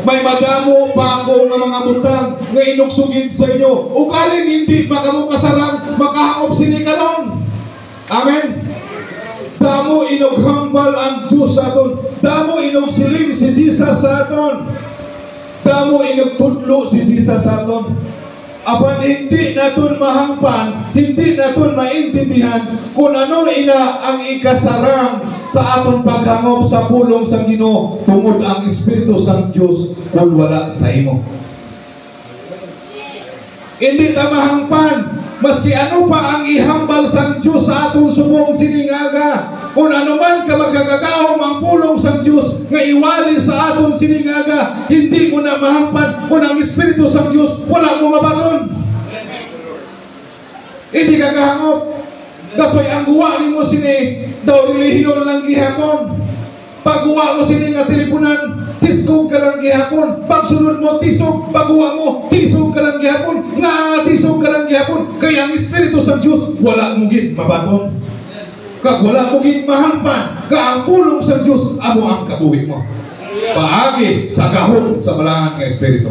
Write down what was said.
May madamo pa ako nga mga butang nga inugsugid sa inyo. Ugaling hindi pa kamo kasarang makahangop sini karon. Amen. Damo inughambal ang Diyos sa aton. Damo inugsiling si Jesus sa aton. Damo inugtudlo si Jesus sa aton. Apan hindi naton mahangpan, hindi naton maintindihan kung ano ina ang ikasarang sa aton paghangop sa pulong sa Ginoo tungod ang Espiritu sang Dios kung wala sa imo. Hindi ta mahangpan maski ano pa ang ihambal sang Dios sa atong subong siningaga. Kung ano man ka magagagahom ang pulong sang Dios nga iwali sa aton siningaga, hindi mo na mahampan kung ang Espiritu sang Dios wala mo mabaton. Hindi ka kahangop. Dasoy ang guwa ni mo sini daw relihiyon lang gihapon. Pag guwa mo sini nga teleponan, tisog ka lang gihapon. Pag sunod mo tisog, pag guwa mo tisog ka lang gihapon. Nga tisog ka lang gihapon. Kaya ang Espiritu sang Dios wala mo gid mabaton. Kag wala mo gid mahampan, ka ang pulong sa Dios amo ang kabuhi mo. Paagi sa gahom sa balangan nga Espiritu.